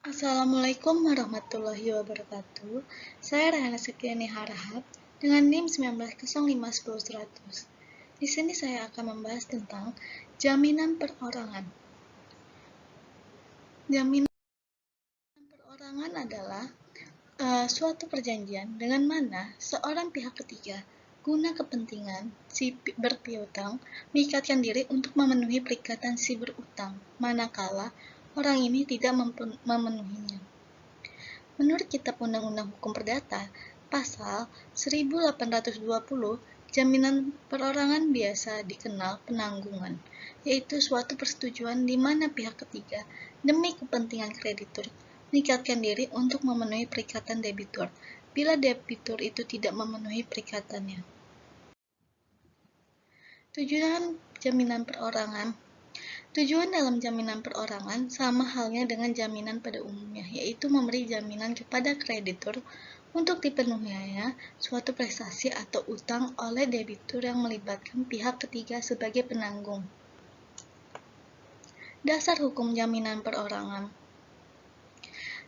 Assalamualaikum warahmatullahi wabarakatuh. Saya Rehana Sekiani Harahap dengan NIM 190510-100. Di sini saya akan membahas tentang jaminan perorangan. Jaminan perorangan adalah suatu perjanjian dengan mana seorang pihak ketiga guna kepentingan si berpiutang mengikatkan diri untuk memenuhi perikatan si berutang, manakala orang ini tidak memenuhinya. Menurut Kitab Undang-Undang Hukum Perdata, Pasal 1820, jaminan perorangan biasa dikenal penanggungan, yaitu suatu persetujuan di mana pihak ketiga, demi kepentingan kreditur, mengikatkan diri untuk memenuhi perikatan debitur, bila debitur itu tidak memenuhi perikatannya. Tujuan jaminan perorangan. Tujuan dalam jaminan perorangan sama halnya dengan jaminan pada umumnya, yaitu memberi jaminan kepada kreditur untuk dipenuhinya suatu prestasi atau utang oleh debitur yang melibatkan pihak ketiga sebagai penanggung. Dasar hukum jaminan perorangan.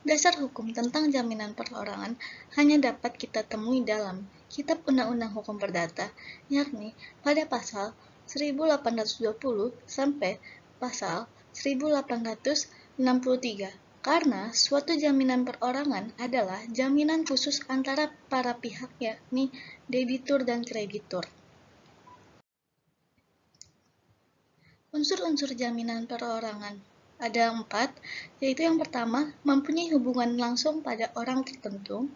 Dasar hukum tentang jaminan perorangan hanya dapat kita temui dalam Kitab Undang-Undang Hukum Perdata, yakni pada pasal 1820 sampai pasal 1863, karena suatu jaminan perorangan adalah jaminan khusus antara para pihak, yakni debitur dan kreditur. Unsur-unsur jaminan perorangan ada 4, yaitu yang pertama, mempunyai hubungan langsung pada orang tertentu.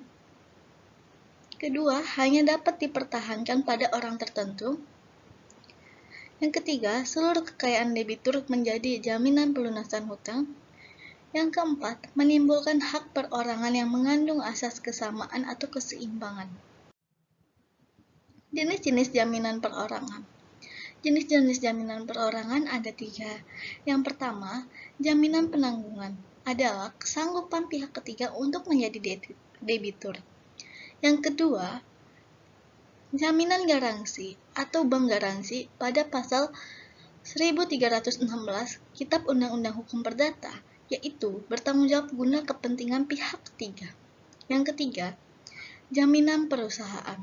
Kedua, hanya dapat dipertahankan pada orang tertentu. Yang ketiga, seluruh kekayaan debitur menjadi jaminan pelunasan hutang. Yang keempat, menimbulkan hak perorangan yang mengandung asas kesamaan atau keseimbangan. Jenis-jenis jaminan perorangan. Jenis-jenis jaminan perorangan ada 3. Yang pertama, jaminan penanggungan adalah kesanggupan pihak ketiga untuk menjadi debitur. Yang kedua, jaminan garansi atau bank garansi pada pasal 1316 Kitab Undang-Undang Hukum Perdata, yaitu bertanggung jawab guna kepentingan pihak ketiga. Yang ketiga, jaminan perusahaan.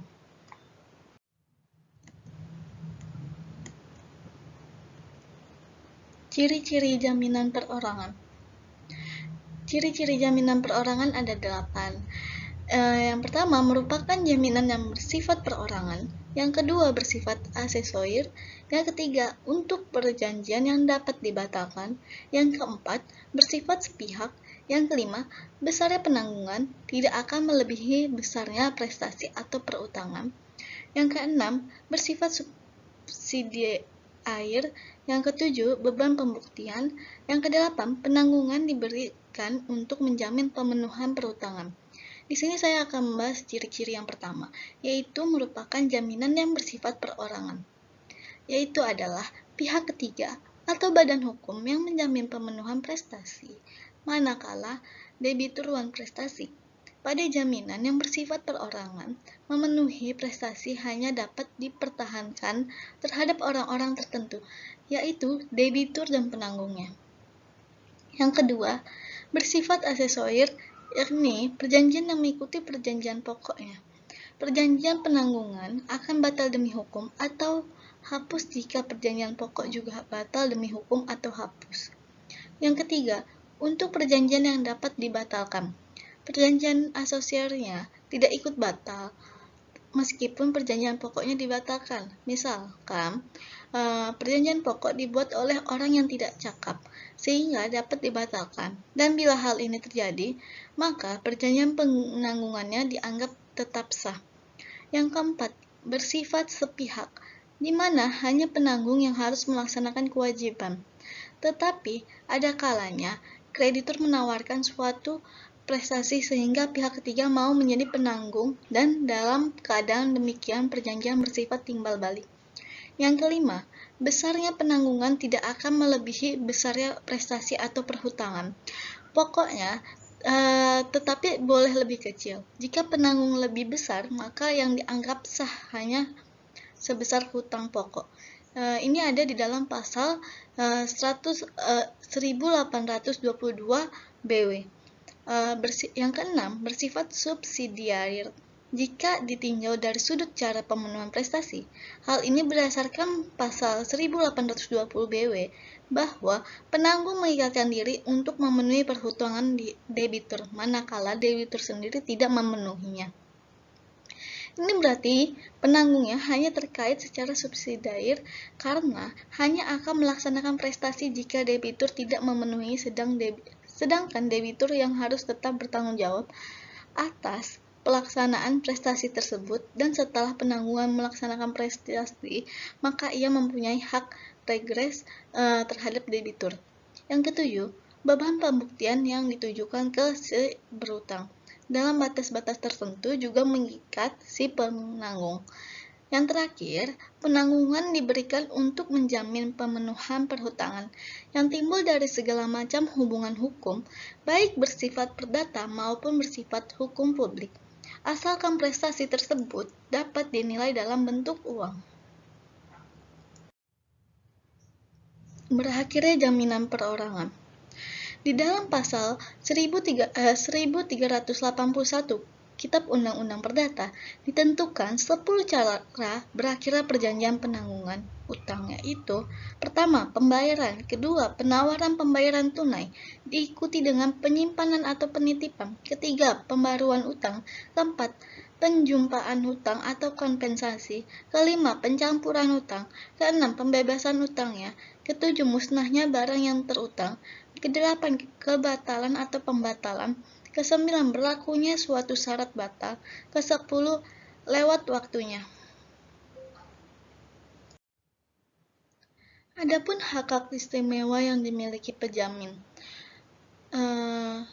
Ciri-ciri jaminan perorangan. Ciri-ciri jaminan perorangan ada 8. Yang pertama, merupakan jaminan yang bersifat perorangan. Yang kedua, bersifat asesoir. Yang ketiga, untuk perjanjian yang dapat dibatalkan. Yang keempat, bersifat sepihak. Yang kelima, besarnya penanggungan tidak akan melebihi besarnya prestasi atau perutangan. Yang keenam, bersifat subsidiair. Yang ketujuh, beban pembuktian. Yang kedelapan, penanggungan diberikan untuk menjamin pemenuhan perutangan. Di sini saya akan membahas ciri-ciri yang pertama, yaitu merupakan jaminan yang bersifat perorangan, yaitu adalah pihak ketiga atau badan hukum yang menjamin pemenuhan prestasi, manakala debitur wan prestasi. Pada jaminan yang bersifat perorangan, memenuhi prestasi hanya dapat dipertahankan terhadap orang-orang tertentu, yaitu debitur dan penanggungnya. Yang kedua, bersifat asesoir, yakni perjanjian yang mengikuti perjanjian pokoknya. Perjanjian penanggungan akan batal demi hukum atau hapus jika perjanjian pokok juga batal demi hukum atau hapus. Yang ketiga, untuk perjanjian yang dapat dibatalkan. Perjanjian asosialnya tidak ikut batal meskipun perjanjian pokoknya dibatalkan. Misalkan, perjanjian pokok dibuat oleh orang yang tidak cakap, sehingga dapat dibatalkan. Dan bila hal ini terjadi, maka perjanjian penanggungannya dianggap tetap sah. Yang keempat, bersifat sepihak, di mana hanya penanggung yang harus melaksanakan kewajiban. Tetapi, ada kalanya kreditur menawarkan suatu prestasi sehingga pihak ketiga mau menjadi penanggung, dan dalam keadaan demikian perjanjian bersifat timbal balik. Yang kelima, besarnya penanggungan tidak akan melebihi besarnya prestasi atau perhutangan. Pokoknya, tetapi boleh lebih kecil. Jika penanggung lebih besar, maka yang dianggap sah hanya sebesar hutang pokok. Ini ada di dalam pasal 1822 BW. Yang keenam, bersifat subsidiar. Jika ditinjau dari sudut cara pemenuhan prestasi, hal ini berdasarkan pasal 1820 BW bahwa penanggung mengikatkan diri untuk memenuhi perhutangan debitur, manakala debitur sendiri tidak memenuhinya. Ini berarti penanggungnya hanya terkait secara subsidiar karena hanya akan melaksanakan prestasi jika debitur tidak memenuhi, sedangkan debitur yang harus tetap bertanggung jawab atas pelaksanaan prestasi tersebut, dan setelah penanggungan melaksanakan prestasi, maka ia mempunyai hak regres terhadap debitur. Yang ketujuh, beban pembuktian yang ditujukan ke si berutang dalam batas-batas tertentu juga mengikat si penanggung. Yang terakhir, penanggungan diberikan untuk menjamin pemenuhan perhutangan yang timbul dari segala macam hubungan hukum, baik bersifat perdata maupun bersifat hukum publik, asalkan prestasi tersebut dapat dinilai dalam bentuk uang. Berakhirnya jaminan perorangan. Di dalam pasal 1381 Kitab Undang-Undang Perdata ditentukan 10 cara berakhirnya perjanjian penanggungan utang, yaitu: pertama, pembayaran; kedua, penawaran pembayaran tunai diikuti dengan penyimpanan atau penitipan; ketiga, pembaruan utang; keempat, penjumpaan hutang atau kompensasi; kelima, pencampuran hutang; keenam, pembebasan hutangnya; ketujuh, musnahnya barang yang terutang; kedelapan, kebatalan atau pembatalan; kesembilan, berlakunya suatu syarat batal; kesepuluh, lewat waktunya. Adapun hak-hak istimewa yang dimiliki pejamin.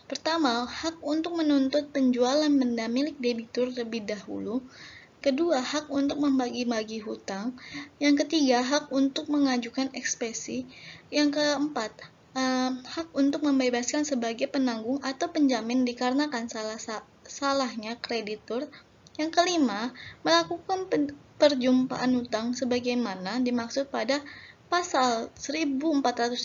Pertama, hak untuk menuntut penjualan benda milik debitur lebih dahulu. Kedua, hak untuk membagi-bagi hutang. Yang ketiga, hak untuk mengajukan eksepsi. Yang keempat, hak untuk membebaskan sebagai penanggung atau penjamin dikarenakan salahnya kreditur. Yang kelima, melakukan perjumpaan hutang sebagaimana dimaksud pada pasal 1430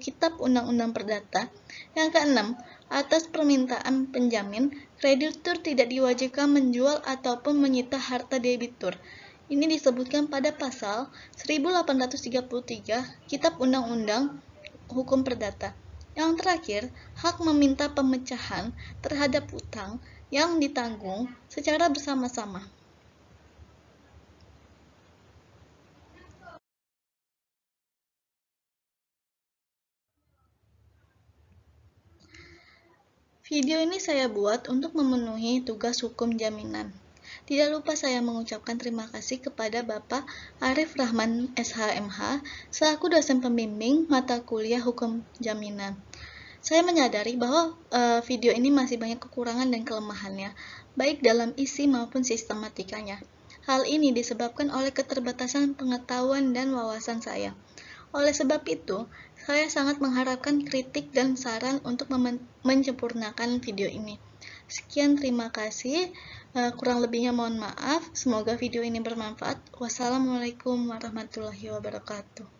Kitab Undang-Undang Perdata. Yang keenam, atas permintaan penjamin, kreditur tidak diwajibkan menjual ataupun menyita harta debitur. Ini disebutkan pada pasal 1833 Kitab Undang-Undang Hukum Perdata. Yang terakhir, hak meminta pemecahan terhadap utang yang ditanggung secara bersama-sama. Video ini saya buat untuk memenuhi tugas hukum jaminan. Tidak lupa saya mengucapkan terima kasih kepada Bapak Arif Rahman SHMH selaku dosen pembimbing mata kuliah hukum jaminan. Saya menyadari bahwa video ini masih banyak kekurangan dan kelemahannya, baik dalam isi maupun sistematikanya. Hal ini disebabkan oleh keterbatasan pengetahuan dan wawasan saya. Oleh sebab itu, saya sangat mengharapkan kritik dan saran untuk menyempurnakan video ini. Sekian, terima kasih. Kurang lebihnya mohon maaf. Semoga video ini bermanfaat. Wassalamualaikum warahmatullahi wabarakatuh.